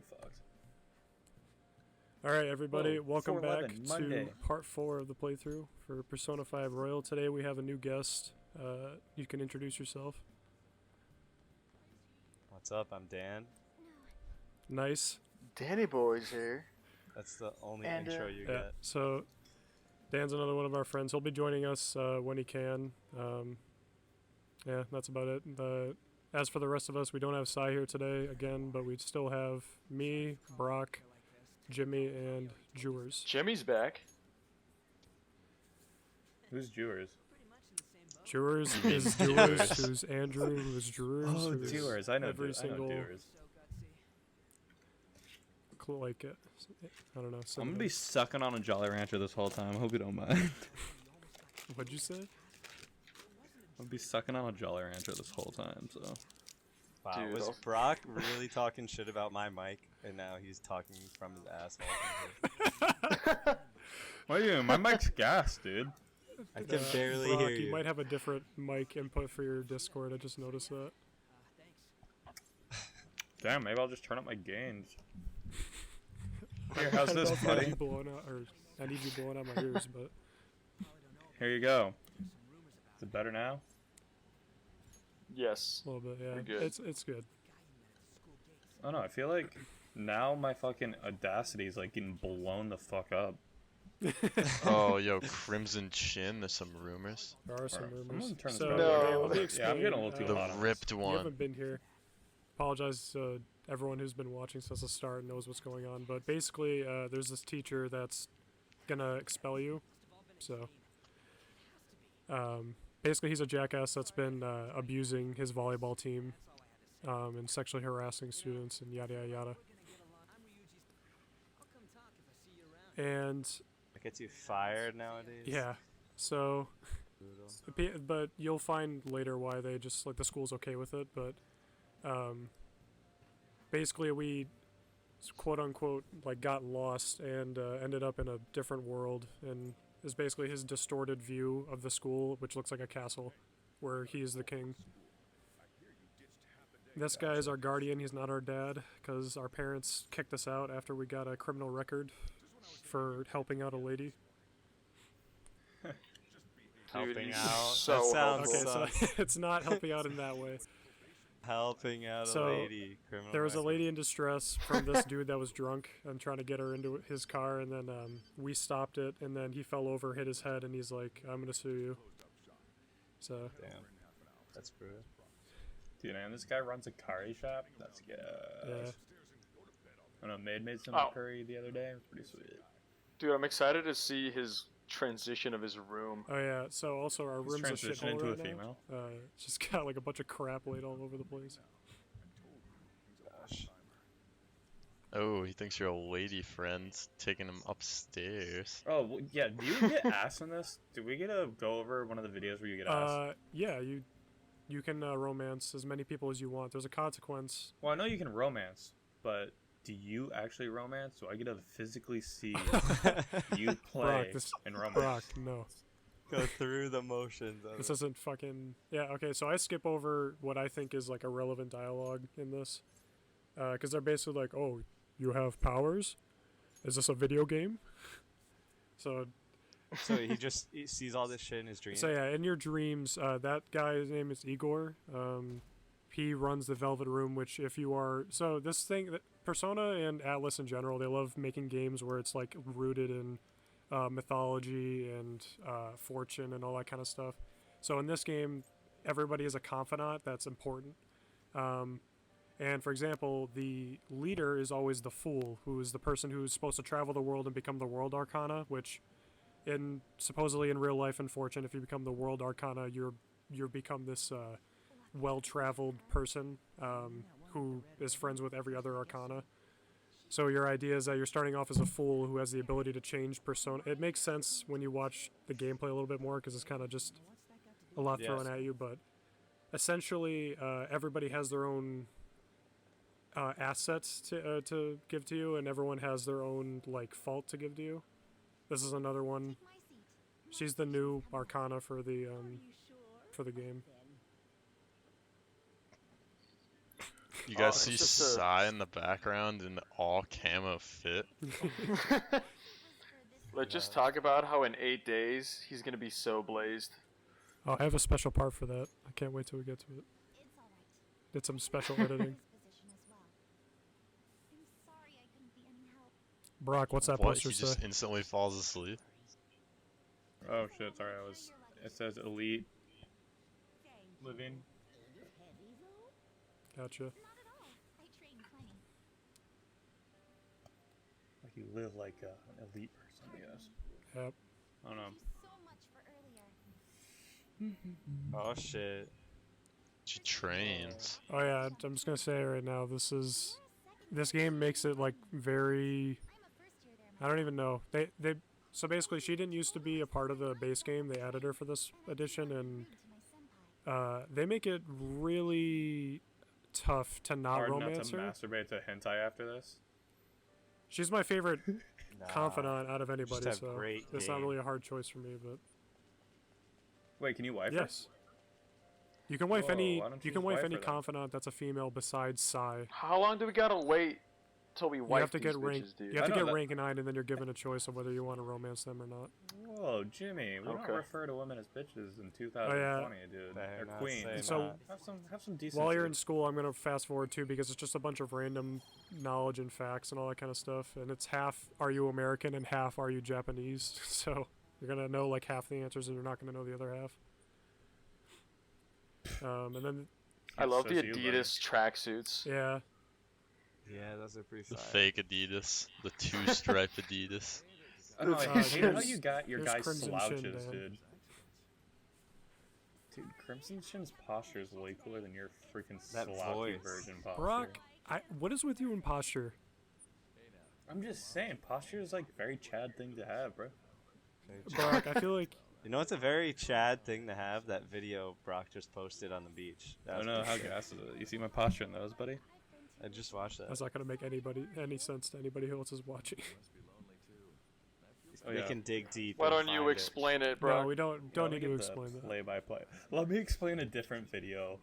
get fucked. All right, everybody, Whoa, welcome back 411, Monday. to part 4 of the playthrough for Persona 5 Royal. Today we have a new guest. You can introduce yourself. What's up? I'm Dan. Nice. Danny Boy's here. That's the only And, intro you Yeah, get. so Dan's another one of our friends. He'll be joining us when he can. Yeah, that's about it. As for the rest of us, we don't have Sai here today again, but we still have me, Brock, Jimmy, and Jewers. Jimmy's back. Who's Jewers? Jewers is Jewers, who's Andrew, who's Jewers. Oh, who's Jewers. I know every single Jewers. like it. I don't know. I'm gonna be sucking on a Jolly Rancher this whole time. I hope you don't mind. What'd you say? I'm gonna be sucking on a Jolly Rancher this whole time, so. Wow, Dude, was I'll- Brock really talking shit about my mic, and now he's talking from his asshole? What are you doing? My mic's gas, dude. I can barely Brock, hear you you. might have a different mic input for your Discord. I just noticed that. Damn, maybe I'll just turn up my gains. Here, how's I don't this, know if I need buddy? you blowing out, or I need you blowing out my ears, but Here you go. Is it better now? Yes. a little bit, yeah. We're good. It's good. Oh no, I feel like now my fucking Audacity is like getting blown the fuck up. Oh, yo, Crimson Chin, there's some rumors. There are some Alright, I'm rumors. gonna turn this So, back No. okay, let me Yeah, explain. I'm getting a little too The hot on this. ripped You one. haven't been here. Apologize to everyone who's been watching since the start and knows what's going on. But basically, there's this teacher that's gonna expel you. So, basically, he's a jackass that's been abusing his volleyball team and sexually harassing students and yada yada yada. And That gets you fired nowadays. yeah, so Brutal. but you'll find later why they just like the school's okay with it. But basically, we quote unquote like got lost and ended up in a different world, and is basically his distorted view of the school, which looks like a castle where he is the king. This guy is our guardian. He's not our dad because our parents kicked us out after we got a criminal record for helping out a lady. Helping he's out. so that sounds Okay, so sus. it's not helping out in that way. Helping out So, a lady. Criminal There was a record. lady in distress from this dude that was drunk and trying to get her into his car, and then we stopped it, and then he fell over, hit his head, and he's like, "I'm gonna sue you." So Damn. That's brutal. Dude, and this guy runs a curry shop. That's good. yeah, I know, made some Oh. curry the other day. It was pretty sweet. Dude, I'm excited to see his transition of his room. oh yeah. So also our He's room's a transitioned shithole into a right now. female. It's just got like a bunch of crap laid all over the place. Gosh. Oh, he thinks you're a lady friend, taking him upstairs. Oh, well, yeah. Do you get ass in this? Do we get to go over one of the videos where you get ass? Yeah, you can romance as many people as you want. There's a consequence. Well, I know you can romance, but do you actually romance? Do I get to physically see you play Brock, this- in romance? Brock, no. Go through the motions of This it. isn't fucking... Yeah, okay, so I skip over what I think is, like, a relevant dialogue in this. Because they're basically like, oh, you have powers? Is this a video game? So, So he sees all this shit in his dreams. so yeah, in your dreams, that guy's name is Igor. He runs the Velvet Room, which if you are... So this thing... Persona and Atlas in general, they love making games where it's, like, rooted in mythology and fortune and all that kind of stuff. So in this game, everybody is a confidant. That's important. And for example, the leader is always the fool, who is the person who's supposed to travel the world and become the world arcana, which supposedly in real life in fortune, if you become the world arcana, you're become this well-traveled person who is friends with every other arcana. So your idea is that you're starting off as a fool who has the ability to change persona. It makes sense when you watch the gameplay a little bit more because it's kind of just a lot thrown Yes. at you. But essentially, everybody has their own assets to give to you, and everyone has their own like fault to give to you. This is another one. She's the new arcana for the game. You guys it's see just a- Psy in the background in the all camo fit? Let's just talk about how in 8 days he's gonna be so blazed. Oh, I have a special part for that. I can't wait till we get to it. Did some special editing. Brock, what's that What? poster He say? just instantly falls asleep? Oh shit! Sorry, It says elite living. Gotcha. Like you live like an elite person, I guess. Yep. I don't know. Oh shit. She trains. Oh yeah, I'm just gonna say right now, this game makes it like very. I don't even know. So basically, she didn't used to be a part of the base game. They added her for this edition, and they make it really tough to not Hard romance not her. to masturbate to hentai after this. She's my favorite Nah. confidant out of anybody, have so great it's not game. really a hard choice for me. But Wait, can you wife her? yes, you can wife Whoa, any. why don't You you can just wife wife any her then? confidant that's a female besides Psy. How long do we gotta wait till we You wipe have to these get bitches, rank. dude? You have I to know get that- rank 9, and then you're given a choice of whether you want to romance them or not. Whoa, Jimmy, we don't Okay. refer to women as bitches in 2020, dude. Better They're not queens. say So- that. Have some decency. While you're in school, I'm gonna fast forward too because it's just a bunch of random knowledge and facts and all that kind of stuff. And it's half are you American and half are you Japanese. So you're gonna know like half the answers and you're not gonna know the other half. And then I love the So you learn. Adidas tracksuits. yeah, Yeah, those are pretty The fire. fake Adidas. The two-stripe Adidas. I know, I Uh, hate how here's- you got your here's guys Crimson Shin, slouches, Dan. dude. Dude, Crimson Shin's posture is way cooler than your freaking That sloppy voice. virgin posture. Brock, what is with you in posture? I'm just saying, posture is like very Chad thing to have, bro. Brock, I feel like You know, it's a very Chad thing to have. That video Brock just posted on the beach. That I was don't know how pretty sick. gas is it. You see my posture in those, buddy? I just watched that. that's not gonna make any sense to anybody who else is watching. Oh, They yeah. can dig deep. Why and don't you find it. explain it, bro? No, we don't Yeah, need we to get the explain that. Play-by-play. Let me explain a different video.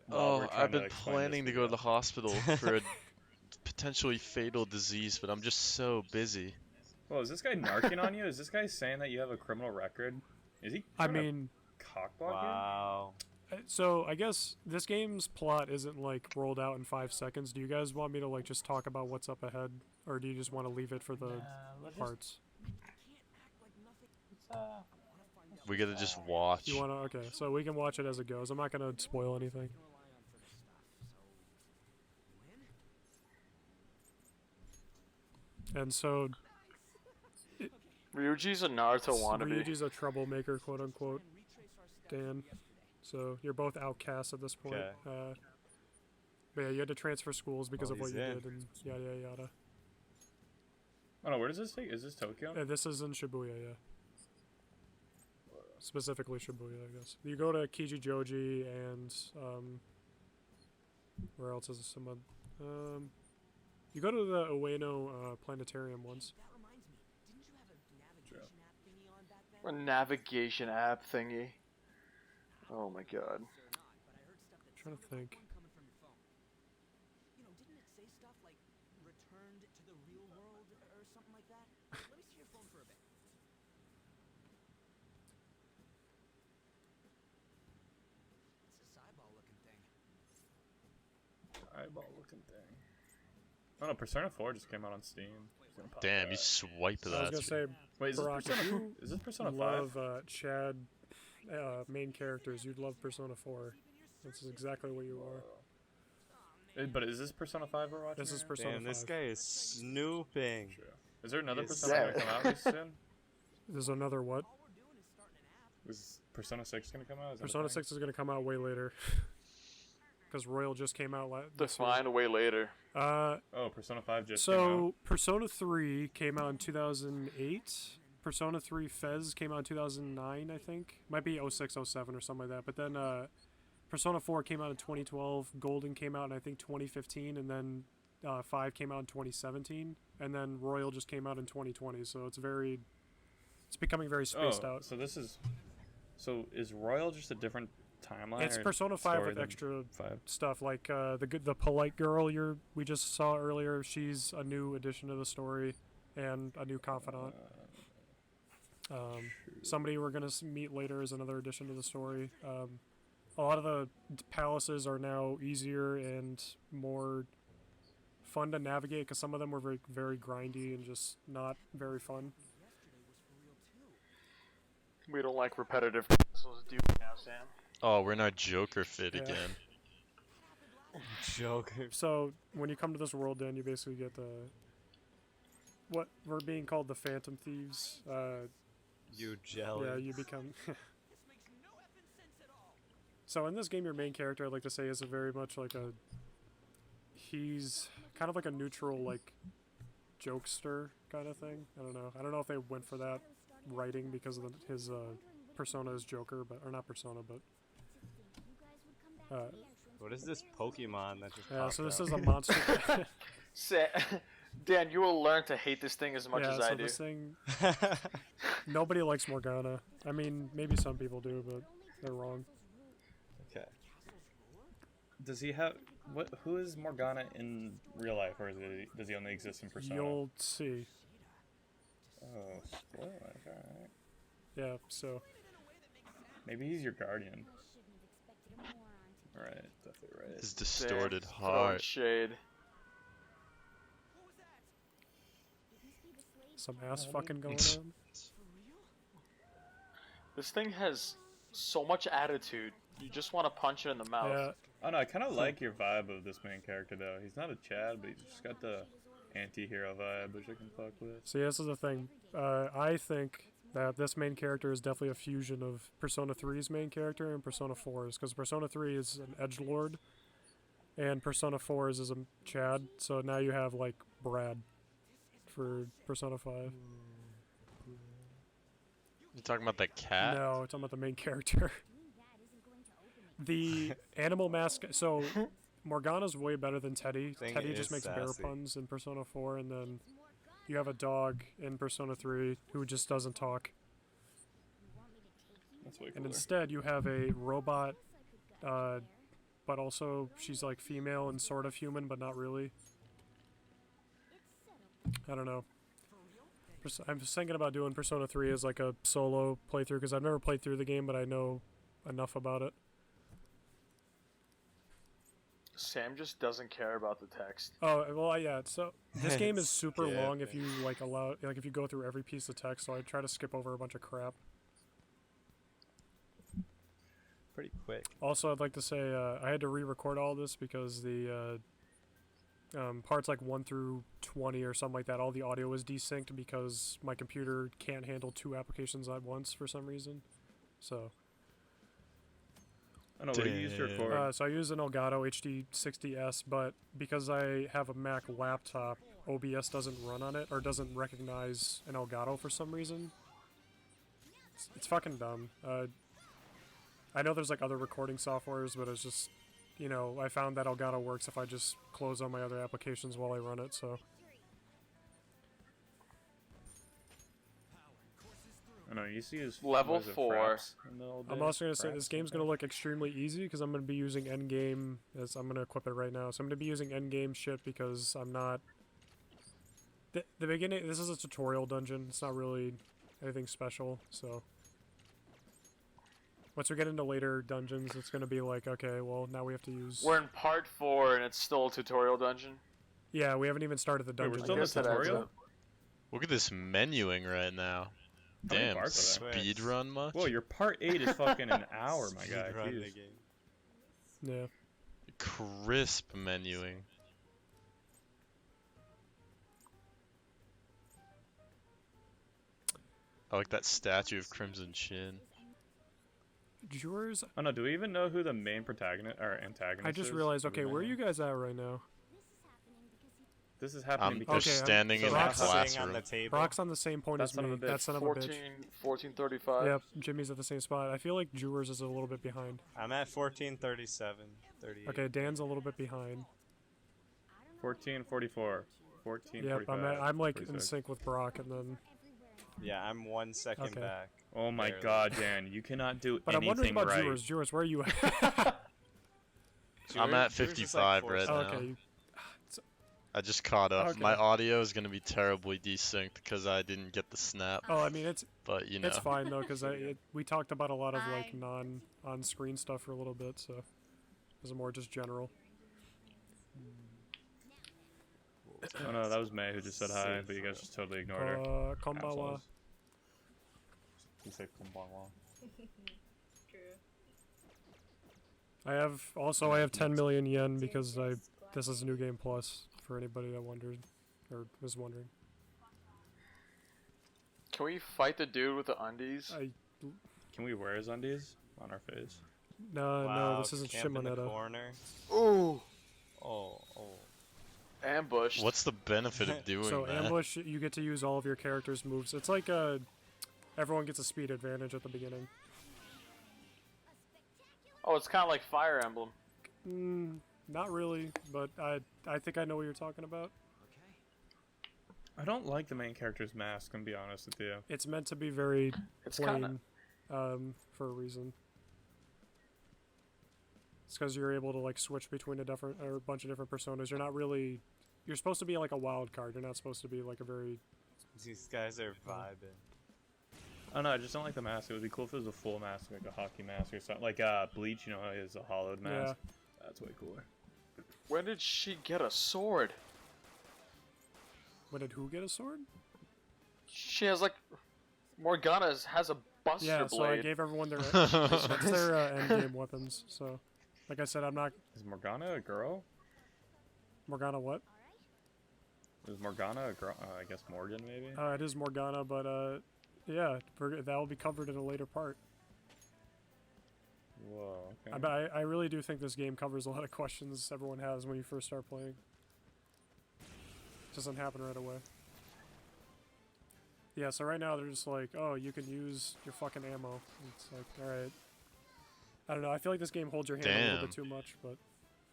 while Oh, we're trying I've to been explain planning this to go to the video. hospital for a potentially fatal disease, but I'm just so busy. Well, is this guy narking on you? Is this guy saying that you have a criminal record? Is he? I trying to mean, cockblock Wow. so I guess this game's plot isn't like rolled out in 5 seconds. Do you guys want me to like just talk about what's up ahead, or do you just want to leave it for the parts? We gotta just watch. You want to? Okay, so we can watch it as it goes. I'm not gonna spoil anything. And so Ryuji's a Naruto wannabe. Ryuji's a troublemaker, quote unquote. Dan, so you're both outcasts at this point. Okay. But yeah, you had to transfer schools because Well, of what he's you in. did, and yada yada yada. Oh no, where does this take? Is this Tokyo? This is in Shibuya, yeah. Specifically Shibuya, I guess. You go to Kijijoji and where else is some? You go to the Ueno planetarium once. A navigation app thingy. Oh my god. I'm trying to think. Eyeball looking thing. Oh no, Persona 4 just came out on Steam. Just gonna pop Damn, that. you swipe I was that. gonna say, Wait, is this Brock, if Persona? you Is this Persona 5? love Chad main characters, you'd love Persona 4. This is exactly what you are. But is this Persona 5 we're watching? This is here? Persona Damn, 5. this guy is snooping. True. Is there another Yes. Persona gonna come out really soon? There's another what? Is Persona 6 gonna come out? Is that a Persona thing? 6 is gonna come out way later. Because Royal just came out this year. Define way later. Oh, Persona 5 just came out. So Persona 3 came out in 2008. Persona 3 Fez came out in 2009, I think. Might be 06, 07 or something like that. But then Persona 4 came out in 2012. Golden came out in I think 2015, and then 5 came out in 2017, and then Royal just came out in 2020. So it's becoming very spaced out. So is Royal just a different timeline? It's or Persona 5 story with than extra 5? stuff like the polite girl we just saw earlier. She's a new addition to the story and a new confidant. Somebody we're gonna meet later is another addition to the story. A lot of the palaces are now easier and more fun to navigate because some of them were very, very grindy and just not very fun. We don't like repetitive castles, do we now, Sam? Oh, we're not Joker fit Yeah. again. Joker. So when you come to this world, Dan, you basically get what we're being called the Phantom Thieves. You jelly. Yeah, you become. So in this game, your main character, I'd like to say, is a very much like he's kind of like a neutral, like, jokester kind of thing. I don't know. I don't know if they went for that writing because of his persona is Joker, or not persona, but. What is this Pokemon that just Yeah, popped so this out? is a monster. Dan, you will learn to hate this thing as much yeah, as I so do. this thing, nobody likes Morgana. I mean, maybe some people do, but they're wrong. Okay. Does he have what? Who is Morgana in real life, or does he only exist in Persona? You'll see. Oh, spoilers! All right. Yeah, so Maybe he's your guardian. Right, definitely right. His distorted Dan, throwing heart. shade. some ass fucking going on. This thing has so much attitude. You just want to punch it in the mouth. Yeah, Oh no, I kind of like your vibe of this main character though. He's not a Chad, but he's just got the anti-hero vibe, which I can fuck with. see, this is the thing. I think that this main character is definitely a fusion of Persona 3's main character and Persona 4's, because Persona 3 is an edgelord, and Persona 4 is a Chad. So now you have like Brad for Persona 5. You talking about the cat? No, it's talking about the main character. The animal mascot. So Morgana's way better than Teddy. Thing Teddy is just makes bear sassy. puns in Persona 4, and then you have a dog in Persona 3 who just doesn't talk. That's way And cooler. instead, you have a robot, but also she's like female and sort of human, but not really. I don't know. I'm just thinking about doing Persona 3 as like a solo playthrough because I've never played through the game, but I know enough about it. Sam just doesn't care about the text. Oh well, yeah. So this game is super Yeah, long if you if you go through every piece of text. So I try to skip over a bunch of crap. Pretty quick. Also, I'd like to say I had to re-record all this because the parts like 1 through 20 or something like that, all the audio is desynced because my computer can't handle 2 applications at once for some reason. So, I don't know what you used to record. so I use an Elgato HD60S, but because I have a Mac laptop, OBS doesn't run on it or doesn't recognize an Elgato for some reason. It's fucking dumb. I know there's like other recording softwares, but it's just, you know, I found that Elgato works if I just close all my other applications while I run it, so. I know you used to use Level what is it, 4. fraps in the old I'm days? also going to say Fraps, this game's going to look extremely easy because I'm going to be using endgame, as I'm going to equip it right now, so I'm going to be using endgame shit because I'm not. The beginning, this is a tutorial dungeon, it's not really anything special, so. Once we get into later dungeons, it's going to be like, okay, well, now we have to use. We're in part 4 and it's still a tutorial dungeon. Yeah, we haven't even started the Wait, we're dungeon. still in yet. the guess that adds tutorial? up. Look at this menuing right now. How many Damn, parts are there? speed run much? Whoa, your part 8 is fucking an hour, my guy. Speedrun the Jeez. game. Yeah. Crisp menuing. I like that statue of Crimson Chin. Yours, Oh no, do we even know who the main protagonist or antagonist is? I just realized, of the okay, where are main you one? guys at right now? This is happening They're because Okay, standing so in the Rock's Sitting on classroom. the table. Brock's on the same point That as son me. of a That bitch. son of a 14, bitch. 1435. Yep, Jimmy's at the same spot. I feel like Jewers is a little bit behind. I'm at 1437. 38. Okay, Dan's a little bit behind. 1444, Yep, 1445. I'm like in 46. sync with Brock, and then Yeah, I'm 1 second Okay. back. Oh my Barely. god, Dan, you cannot do But I'm wondering anything about right. Jewers. Jewers, where are you at? I'm at Yours is 55 4 right Oh, now. okay. I just caught up. Okay. My audio is gonna be terribly desynced because I didn't get the snap. Oh, I mean it's But you know, it's fine though because we talked about a lot of like on-screen stuff for a little bit, so it was more just general. Oh no, that was May who just said hi, but you guys just totally ignored her. Konbanwa. Assholes. You say konbanwa. True. I have 10 million yen because this is New Game Plus for anybody that wondered or was wondering. Can we fight the dude with the undies? Can we wear his undies on our face? No, Wow, this isn't camp in the Shimoneta. corner. Ooh, Oh. ambushed. what's the benefit of doing So that? ambush, you get to use all of your character's moves. It's like everyone gets a speed advantage at the beginning. Oh, it's kind of like Fire Emblem. Not really, but I think I know what you're talking about. I don't like the main character's mask, I'm gonna be honest with you. It's meant to be very It's kind plain, for a reason. It's because you're able to like switch between a bunch of different personas. You're supposed to be like a wild card. You're not supposed to be like a very. These guys are vibing. Oh no, I just don't like the mask. It would be cool if it was a full mask, like a hockey mask or something. Like Bleach, you know, how he has a hollowed mask. That's way cooler. When did she get a sword? When did who get a sword? She has like Morgana has a buster Yeah, so I blade. gave everyone their that's their end game weapons. So, like I said, I'm not Is Morgana a girl? Morgana. What? Is Morgana a girl? I guess Morgan maybe. It is Morgana, but yeah, that will be covered in a later part. Whoa. Okay. I really do think this game covers a lot of questions everyone has when you first start playing. Doesn't happen right away. Yeah, so right now they're just like, oh, you can use your fucking ammo. It's like, alright. I don't know, I feel like this game holds your hand a little bit too much, but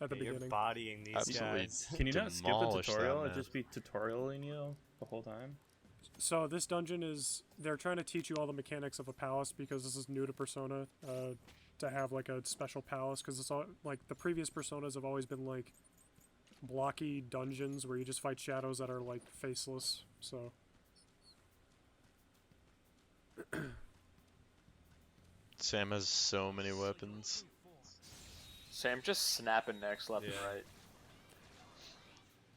at the You're beginning. bodying these Absolutely. guys. Can you not skip the Demolish that, tutorial and man. just be tutorialing you the whole time? So this dungeon they're trying to teach you all the mechanics of a palace because this is new to Persona, to have like a special palace, because it's all, like the previous Personas have always been like blocky dungeons where you just fight shadows that are like faceless, so. Sam has so many weapons. Sam just snapping necks left and Yeah. right.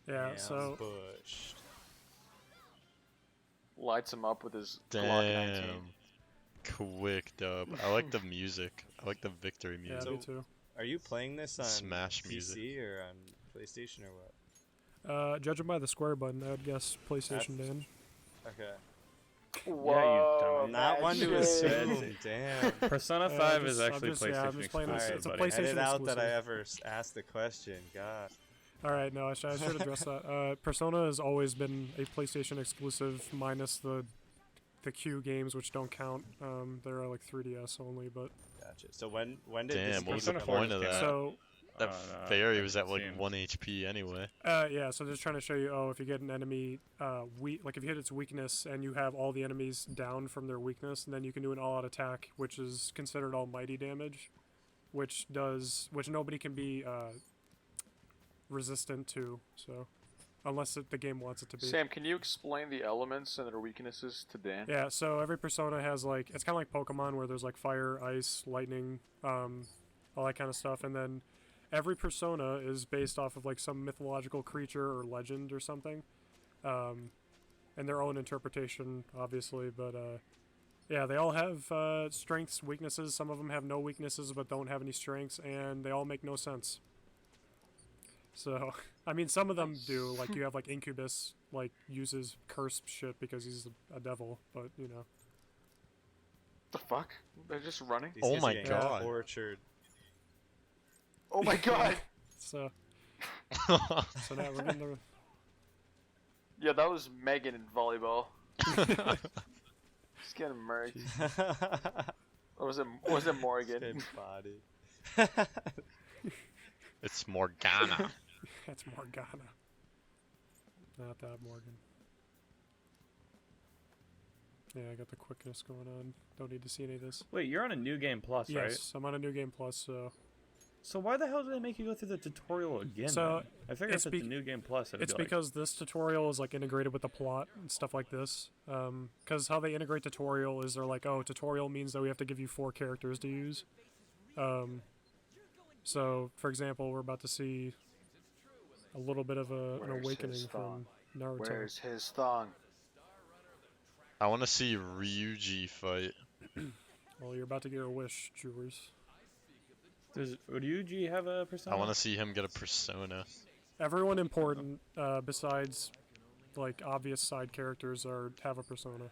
Yeah, Yeah, so Bush. Lights him up with his Glock 19. Damn. Quick dub. I like the music. I like the victory yeah, music. me too. Are you playing this on Smash PC music. or on PlayStation or what? Judging by the square button, I would guess PlayStation, Dan. Okay. Whoa, dumbass. Not one to magic. assume. Damn. Persona 5 I'm is actually just- yeah, I'm PlayStation just playing this- exclusive, it's a buddy. PlayStation Edit out that I exclusive. ever asked the question. God. Alright, no, I should address that. Persona has always been a PlayStation exclusive, minus the Q games, which don't count. They're like 3DS only, but... Gotcha. So when did Damn, this what was Persona the 4 point just of came that? out. So, That no, fairy was at like seems- 1 HP anyway. yeah, so they're just trying to show you, oh, if you get an enemy, like if you hit its weakness and you have all the enemies down from their weakness, and then you can do an all-out attack, which is considered almighty damage, which nobody can be, resistant to, so, unless the game wants it to be. Sam, can you explain the elements and their weaknesses to Dan? Yeah, so every persona has like, it's kind of like Pokemon where there's like fire, ice, lightning, all that kind of stuff, and then every persona is based off of like some mythological creature or legend or something, and their own interpretation, obviously, but yeah, they all have strengths, weaknesses. Some of them have no weaknesses but don't have any strengths, and they all make no sense. So, I mean, some of them do, like you have like Incubus, like uses curse shit because he's a devil, but you know. The fuck? They're just running? These Oh guys my are getting God. tortured. Oh my god! So now we're getting the. Yeah, that was Megan in volleyball. Just getting murked. Or was it Morgan? Dead body. It's Morgana. That's Morgana. Not that Morgan. Yeah, I got the quickness going on. Don't need to see any of this. Wait, you're on a New Game Plus, right? Yes, I'm on a New Game Plus, so... So why the hell did they make you go through the tutorial again? So, then? I figured it's if it's a New Game Plus, it'd It's be like, because this tutorial is like integrated with the plot and stuff like this. Because how they integrate tutorial is they're like, oh, tutorial means that we have to give you 4 characters to use. So, for example, we're about to see a little bit of an Where's awakening his thong? from Naruto. Where's his thong? I want to see Ryuji fight. Well, you're about to get a wish, Jewers. does Ryuji have a persona? I want to see him get a persona. Everyone important, besides like obvious side characters, have a persona.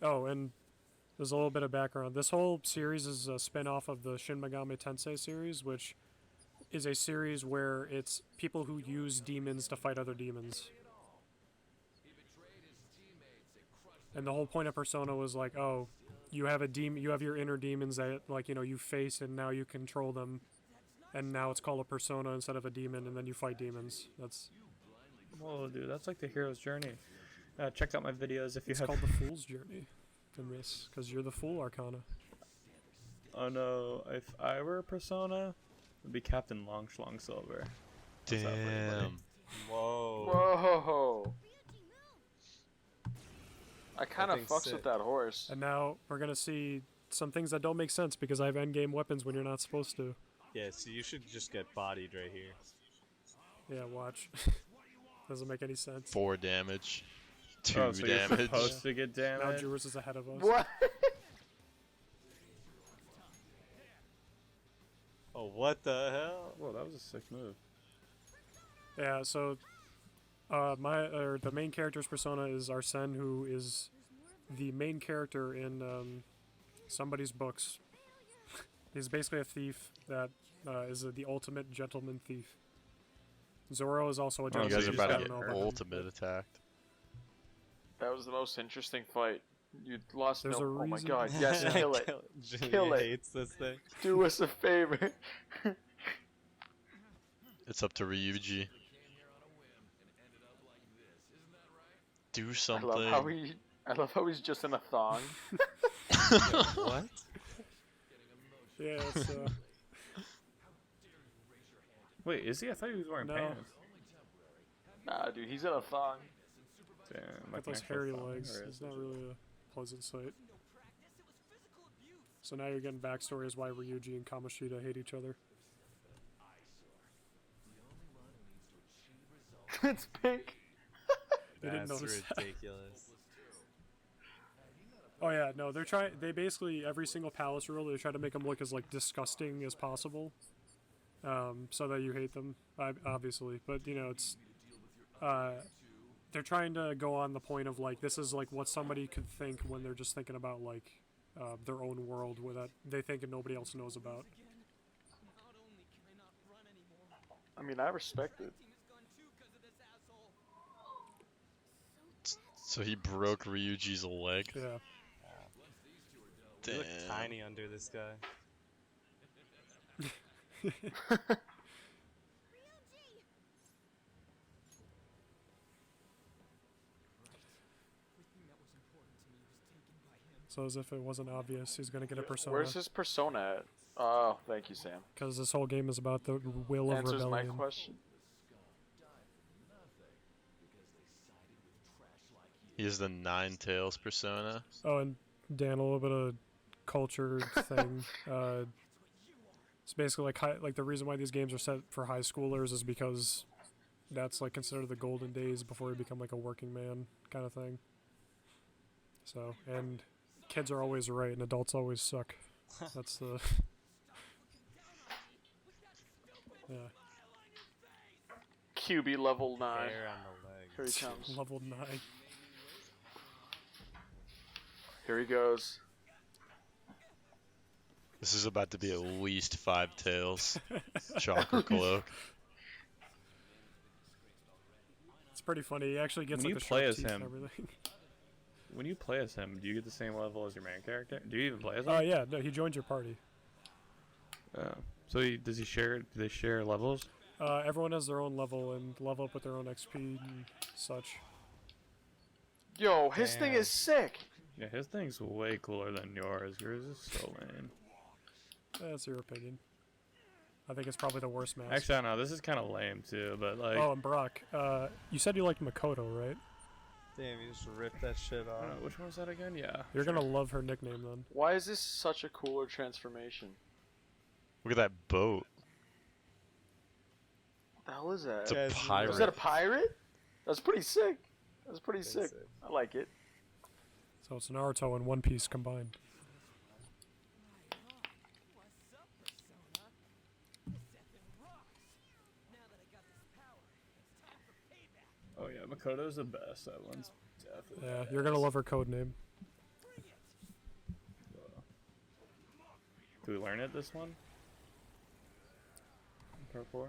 Oh, and there's a little bit of background. This whole series is a spin-off of the Shin Megami Tensei series, which is a series where it's people who use demons to fight other demons. And the whole point of Persona was like, oh, you have a demon, you have your inner demons that like, you know, you face and now you control them. And now it's called a persona instead of a demon, and then you fight demons. That's Whoa, dude, that's like the hero's journey. Check out my videos if you it's have. called the Fool's Journey in this, because you're the Fool Arcana. Oh no, if I were a persona, it'd be Captain Longschlong Silver. What's up, everybody? Damn. Whoa. Whoa! I kind of thing's fucks sick. with that horse. And now we're gonna see some things that don't make sense because I have endgame weapons when you're not supposed to. Yeah, so you should just get bodied right here. Yeah, watch. Doesn't make any sense. 4 damage. 2 Oh, so you're damage. supposed to get Now damage. Jewers is ahead of us. What? Oh, what the hell? Whoa, that was a sick move. Yeah, so the main character's persona is Arsene, who is the main character in somebody's books. He's basically a thief that is the ultimate gentleman thief. Zoro is also a You gentleman guys are thief. about I to don't get know about him. ultimate attacked. That was the most interesting fight. You lost There's no. a Oh my reason. god! Yes, kill it. Jimmy Kill it. hates this thing. Do us a favor. It's up to Ryuji. Do something. I love how he's just in a thong. What? Yeah, it's Wait, is he? I thought he was wearing No. pants. Nah, dude, he's in a thong. Damn, got like those an actual hairy thong, legs. or is It's it not just- really a pleasant sight. So now you're getting backstories why Ryuji and Kamoshida hate each other. It's pink. You didn't That's notice that. ridiculous. Oh yeah, no, they basically, every single palace rule, they try to make them look as, like, disgusting as possible. So that you hate them, obviously. But, you know, it's, they're trying to go on the point of, like, this is, like, what somebody could think when they're just thinking about, like, their own world where that they think and nobody else knows about. I mean, I respect it. So he broke Ryuji's leg. Yeah. You look Damn. tiny under this guy. So as if it wasn't obvious, he's gonna get a persona. Where's his persona at? Oh, thank you, Sam. Because this whole game is about the will of Answers my rebellion. question. He has the 9 tails persona. Oh, and Dan, a little bit of culture thing. It's basically like the reason why these games are set for high schoolers is because that's like considered the golden days before you become like a working man kind of thing. So, and kids are always right and adults always suck. That's the yeah, QB level 9. Hair on the leg. Here he comes. level 9. Here he goes. This is about to be at least 5 tails. Chakra cloak. It's pretty funny. He actually gets When like you the play sharp as teeth and him, everything. When you play as him, do you get the same level as your main character? Do you even play as him? Oh yeah, no, he joined your party. So does he share? Do they share levels? Everyone has their own level and level up with their own XP and such. Yo, his thing Damn. is sick. Yeah, his thing's way cooler than yours. Yours is so lame. That's your opinion. I think it's probably the worst mask. Actually, I don't know. This is kind of lame too, but like. Oh, and Brock, you said you liked Makoto, right? Damn, you just ripped that shit I off. don't know, which one was that again? Yeah. You're gonna love her nickname then. Why is this such a cooler transformation? Look at that boat. What the hell is that? It's a Guys, pirate. Is that a pirate? That's pretty sick. That's pretty Pretty sick. sick. I like it. So it's Naruto and One Piece combined. Oh yeah, Makoto's the best. That one's definitely. Yeah, you're gonna love her code name. Do we learn it this one? Part 4?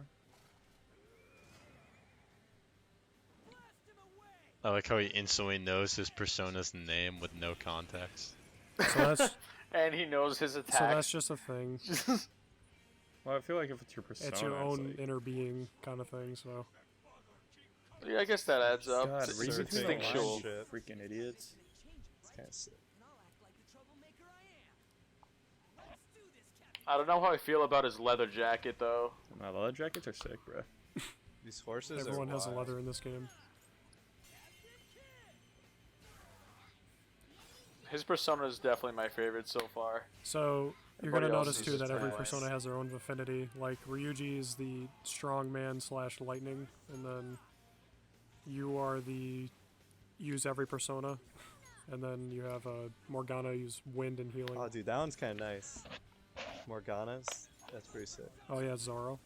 I like how he instantly knows his persona's name with no context. So that's And he knows his so attack. that's just a thing. Well, I feel like if it's your persona, It's your own like, inner being kind of thing. So Yeah, I guess that adds up. God, It's read between the instinctual. lines, you freaking idiots. It's kind of sick. I don't know how I feel about his leather jacket though. No, the leather jackets are sick, bro. These horses everyone are has a wild. leather in this game. His persona is definitely my favorite so far. So you're Everybody gonna else notice is too just that every nice. persona has their own affinity. Like Ryuji is the strong man / lightning, and then you are the use every persona, and then you have Morgana use wind and healing. Oh, dude, that one's kind of nice. Morgana's. That's pretty sick. Oh yeah, Zoro.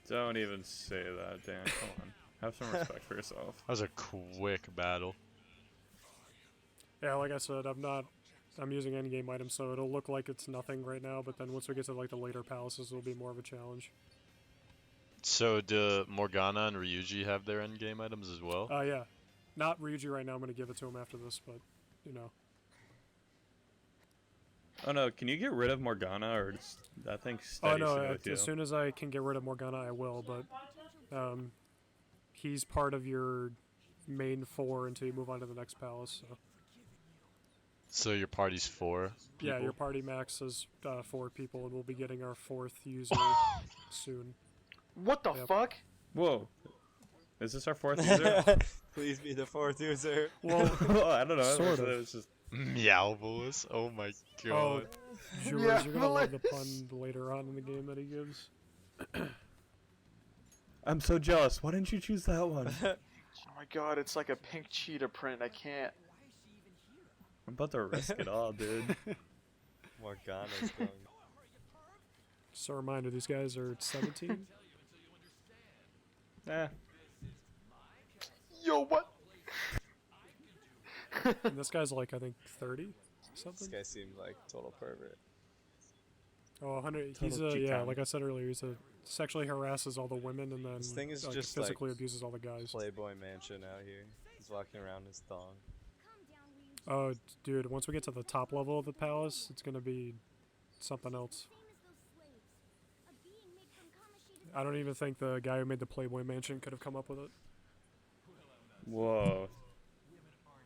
Don't even say that, Dan. Come on. Have some respect for yourself. That was a quick battle. Yeah, like I said, I'm using endgame items, so it'll look like it's nothing right now, but then once we get to like the later palaces, it'll be more of a challenge. So do Morgana and Ryuji have their endgame items as well? Yeah. Not Ryuji right now, I'm gonna give it to him after this, but, you know. Oh no, can you get rid of Morgana or just, that thing Oh steady no, with you? as soon as I can get rid of Morgana, I will, but, he's part of your main 4 until you move on to the next palace, so. So your party's 4 people? Yeah, your party max is 4 people, and we'll be getting our 4th user soon. What the Yep. fuck? Whoa. Is this our 4th user? Please be the 4th user. Well, I don't know. Sort It of. was just, Meow boys. Oh my oh, god. Jules, Yeah, you're gonna love the please. pun later on in the game that he gives. I'm so jealous. Why didn't you choose that one? Oh my god, it's like a pink cheetah print. I can't. I'm about to risk it all, dude. Morgana's going. Just a reminder, these guys are 17. Eh. Yo, what? And this guy's like, I think, 30 This something. guy seemed like total pervert. Oh, 100. He's Total yeah, G-count. like I said earlier, he's a sexually harasses all the women and then This thing is like, just physically like abuses all the guys. Playboy mansion out here. He's walking around his thong. Oh, dude, once we get to the top level of the palace, it's gonna be something else. I don't even think the guy who made the Playboy Mansion could have come up with it. Whoa.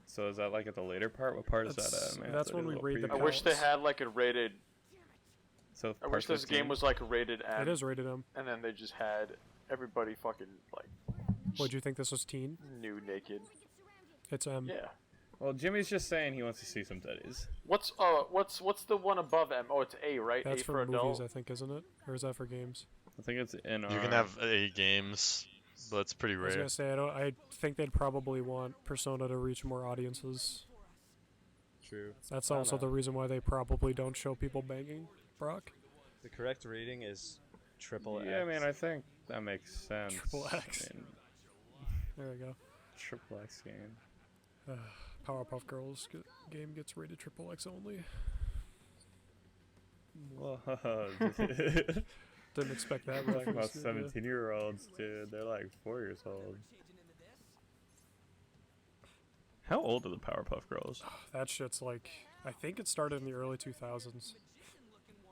So is that like at the later part? What part is that That's- at? Man, that's I when did a we little read the I preview. wish they Palace. had like a rated. So I part wish this 15? game was like rated M. It is rated M. And then they just had everybody fucking like Would you think this was teen? new naked. It's M. Yeah. Well, Jimmy's just saying he wants to see some titties. What's the one above M? Oh, it's A, right? That's A for movies, adult. I think, isn't it? Or is that for games? I think it's in You can have A games, but it's pretty I was rare. gonna say I think they'd probably want Persona to reach more audiences. True. That's I don't also know. the reason why they probably don't show people banging Brock. The correct rating is triple X. Yeah, I mean, I think that makes sense. Triple X. I mean, There we go. triple X game. Powerpuff Girls game gets rated triple X only. Whoa, dude. Didn't expect that. We're talking about reference, did ya? 17-year-olds, dude. They're like 4 years old. How old are the Powerpuff Girls? That shit's like, I think it started in the early 2000s.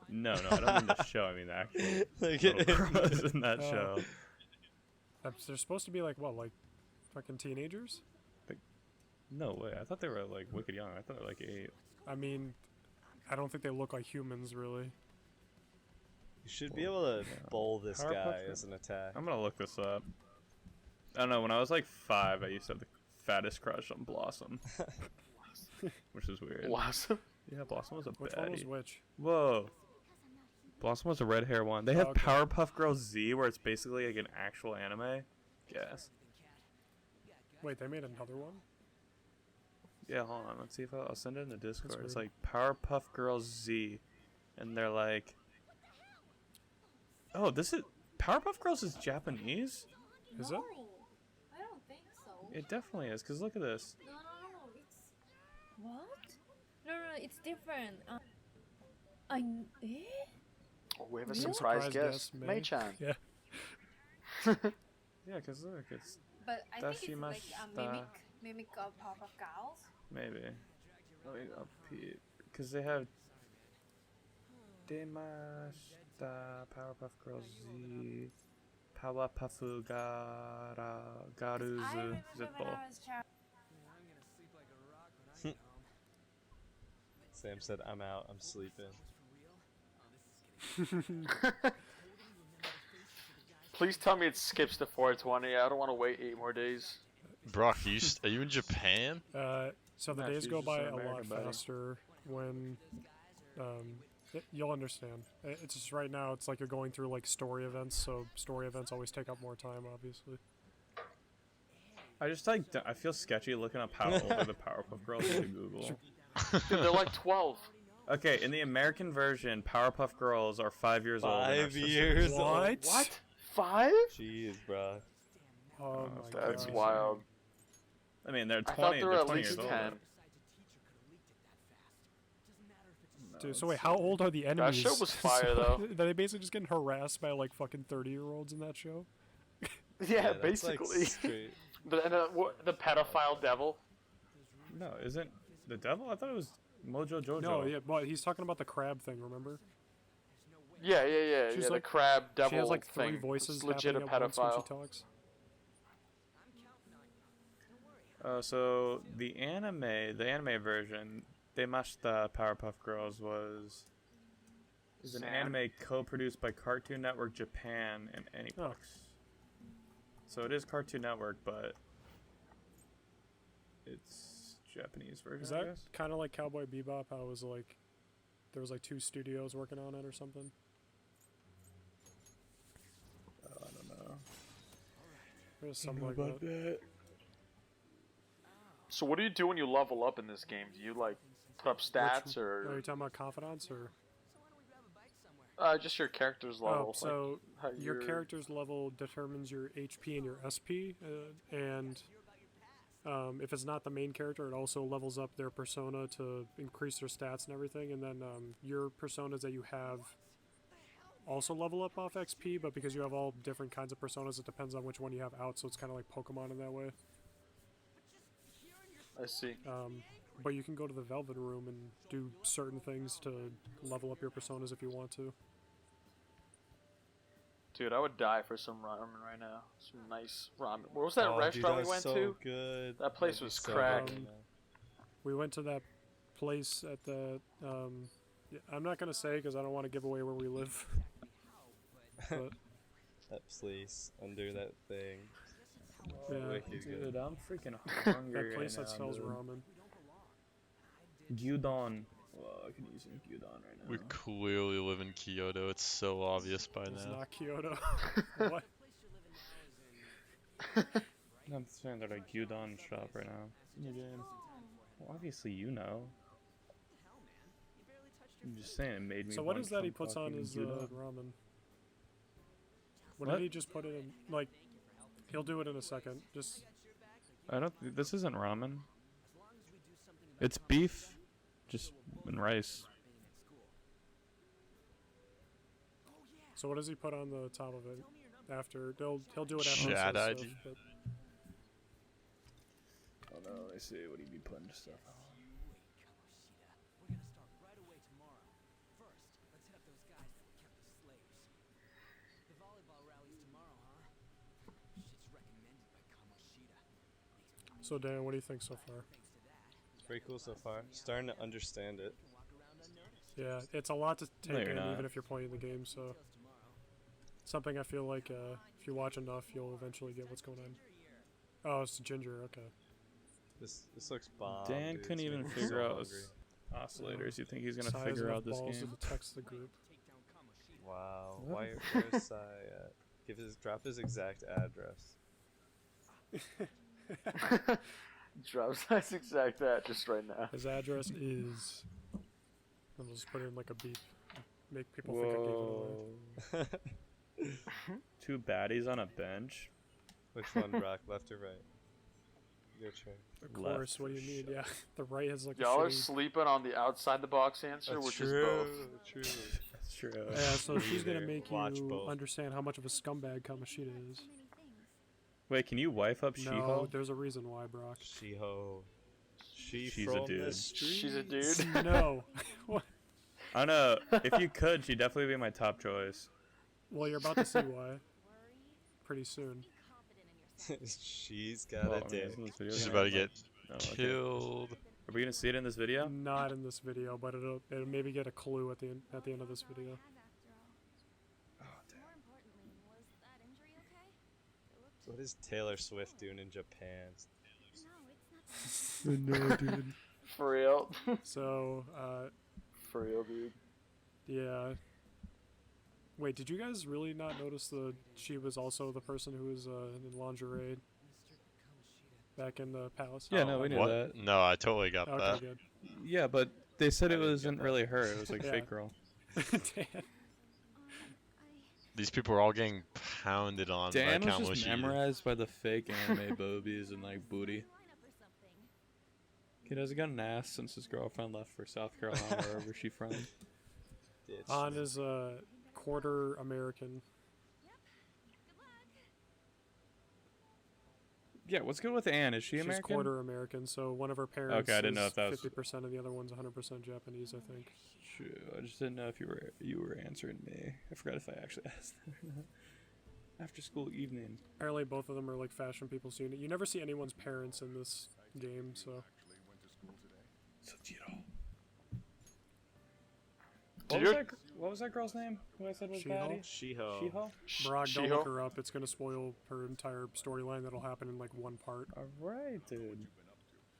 No, I don't mean the show. I mean the actual Like, little girls in that Oh. show. They're supposed to be like what, like fucking teenagers? No way. I thought they were like wicked young. I thought they were like 8. I mean, I don't think they look like humans really. You should be able to bowl this Powerpuff guy Girls. as an attack. I'm gonna look this up. I don't know. When I was like 5, I used to have the fattest crush on Blossom, which is weird. Blossom. Yeah, Blossom was a Which one was baddie. which? Whoa. Blossom was a red hair one. They have Okay. Powerpuff Girls Z, where it's basically like an actual anime. Yes. Wait, they made another one? Yeah, hold on. Let's see if I'll send it in the Discord. It's weird. like Powerpuff Girls Z, and they're like, oh, this is Powerpuff Girls is Japanese. Is no, it? I don't think so. It definitely is, cause look at this. No, it's what? No, it's different. Eh? Oh, we have a Really? surprise Surprise guest, guest, May. May-chan. Yeah. Yeah, cause look, it's But I think it's like a Dashimashita. mimic of Powerpuff Girls. maybe. Let me up here, cause they have Demashita, Powerpuff Girls Z, Powerpuff Garuzu. I remember Zippo. when I was child. Sam said, I'm out, I'm sleeping. Please tell me it skips to 420. I don't want to wait 8 more days. Brock, are you in Japan? So the Nah, days she's go just by an a lot American buddy. faster when you'll understand. It's just right now it's like you're going through like story events, so story events always take up more time, obviously. I just like I feel sketchy looking up how old are the Powerpuff Girls to Google. Dude, they're like 12. Okay, in the American version, Powerpuff Girls are 5 years old. and are 5 sisters. years What? old. What? 5? Jeez, bro. Oh my That's god. wild. I mean, they're I 20. thought they were they're at 20 least years 10. old. Dude, so wait, how old are the enemies? show was fire, though. They basically just getting harassed by like fucking 30-year-olds in that show. Yeah, that's, like, basically. straight- the pedophile devil. No, isn't the devil? I thought it was Mojo Jojo. No, yeah, but he's talking about the crab thing, remember? Yeah. She's The like- crab devil She has like thing. 3 voices It's legit a happening at once when she pedophile. talks. So the anime version, Demashita Powerpuff Girls is an Sam? anime co-produced by Cartoon Network Japan and Aniplex. So it is Cartoon Network, but it's Japanese version. Is I that guess? kind of like Cowboy Bebop? How it was like there was like 2 studios working on it or something? I don't know. There's something like that. So what do you do when you level up in this game? Do you like put up stats Are you or talking about confidants or? just your character's level? Oh, so how your you're- character's level determines your HP and your SP, and if it's not the main character, it also levels up their persona to increase their stats and everything. And then your personas that you have also level up off XP, but because you have all different kinds of personas, it depends on which one you have out. So it's kind of like Pokemon in that way. I see. But you can go to the Velvet Room and do certain things to level up your personas if you want to. Dude, I would die for some ramen right now. Some nice ramen. What was that Oh, dude, restaurant that we went so to? Good. That place That'd be was so crack. good, man. We went to that place at the. Yeah, I'm not gonna say because I don't want to give away where we live. But That place under that thing. yeah, Wicked good. Dude, I'm freaking hungry. that place right that now, sells dude. ramen. Gyudon. Well, I can use some gyudon right now. We clearly live in Kyoto. It's so obvious by It's now. not Kyoto. What? I'm saying they're a gyudon shop right now. In the game. Well, obviously you know. I'm just saying it made me. So what want is that he some puts on fucking his gyudon. ramen? What What? did he just put it in? Like, he'll do it in a second. Just I don't. This isn't ramen. It's beef, just and rice. so what does he put on the top of it? After he'll do it after he Shad says IG. stuff, but Oh no, I see what he'd be putting stuff on. So Dan, what do you think so far? Pretty cool so far. Starting to understand it. Yeah, it's a lot to No, take you're in, not. even if you're playing the game. So, something I feel like if you watch enough, you'll eventually get what's going on. Oh, it's Ginger. Okay. This looks bomb. Dan dude. couldn't It's even making me figure so out hungry. oscillators. You think he's gonna Size figure enough out this balls game? to text the group. Wow. What? Where's Sai at? Drop his exact address. Drops nice exact that just right now. His address is. I'll just put in like a beep. Make people think I gave it away. Whoa. Two baddies on a bench. Which one, Brock? Left or right? Your turn. Of course. Left What do for you mean? sure. Yeah, the right has like Y'all a are shitty. sleeping on the outside the box answer, which is both. True. That's true. Yeah, so she's gonna Either. make Watch you both. understand how much of a scumbag Kamashita is. Wait, can you wife up No, She-Ho? there's a reason why, Brock. She-ho. She She's a from dude. the street. She's a dude. No. What? I don't know. If you could, she'd definitely be my top choice. Well, you're about to see why. Pretty soon. She's got Well, a I mean, dick. isn't this video She's gonna about to have, get like- oh, okay. killed. Are we gonna see it in this video? Not in this video, but it'll maybe get a clue at the end of this video. What is Taylor Swift doing in Japan? No, dude. For real. So, For real, dude. yeah. Wait, did you guys really not notice she was also the person who was in lingerie back in the palace? Yeah, no, we knew What? that. No, I totally got Okay, that. good. Yeah, but they said I it didn't get wasn't that. really her. It was like Yeah. fake girl. Dan. These people are all getting pounded on Dan by was just Kamoshida. memorized by the fake anime bobies and like booty. He doesn't got an ass since his girlfriend left for South Carolina, wherever she from. Bitch. Han is quarter American. Yeah, what's good with Anne? Is she She's American? quarter American, so one of her parents I didn't know is if that was- 50% and the other one's 100% Japanese, I think. True. I just didn't know if you were answering me. I forgot if I actually asked that or not. After school evening. Apparently both of them are like fashion people soon. You never see anyone's parents in this game, so Sojiro. Dude. What was that girl's name? Who I said was She-Ho? baddie? She-ho. She-Ho? Brog, don't She-Ho? look her up. It's gonna spoil her entire storyline that'll happen in like one part. Alright, dude.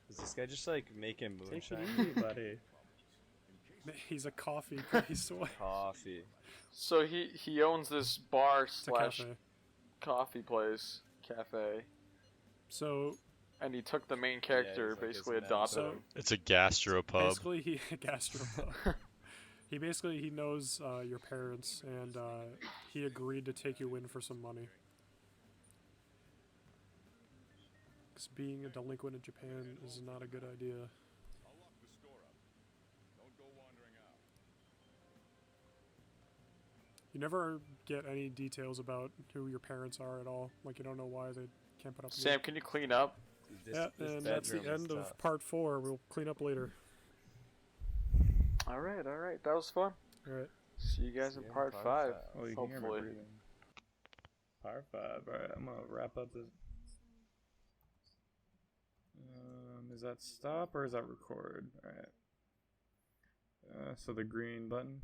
Is this guy just like making Take it moonshine? easy, buddy. He's a coffee place. Coffee. So he owns this bar It's a slash cafe. coffee place, cafe, So and he took the main character, he's like his basically mentor. adopted So- him. It's a gastropub. basically he gastropub. he knows your parents and he agreed to take you in for some money. 'Cause being a delinquent in Japan is not a good idea. You never get any details about who your parents are at all. Like you don't know why they can't put up. with Sam, can you clean up? Dude, yeah, this and that's the bedroom is end of tough. part 4. We'll clean up later. All right. That was fun. All right. See you guys in part 5. Oh, you can hear me Hopefully. breathing. Part 5. Alright, I'm gonna wrap up this. Is that stop or is that record? Alright. So the green button.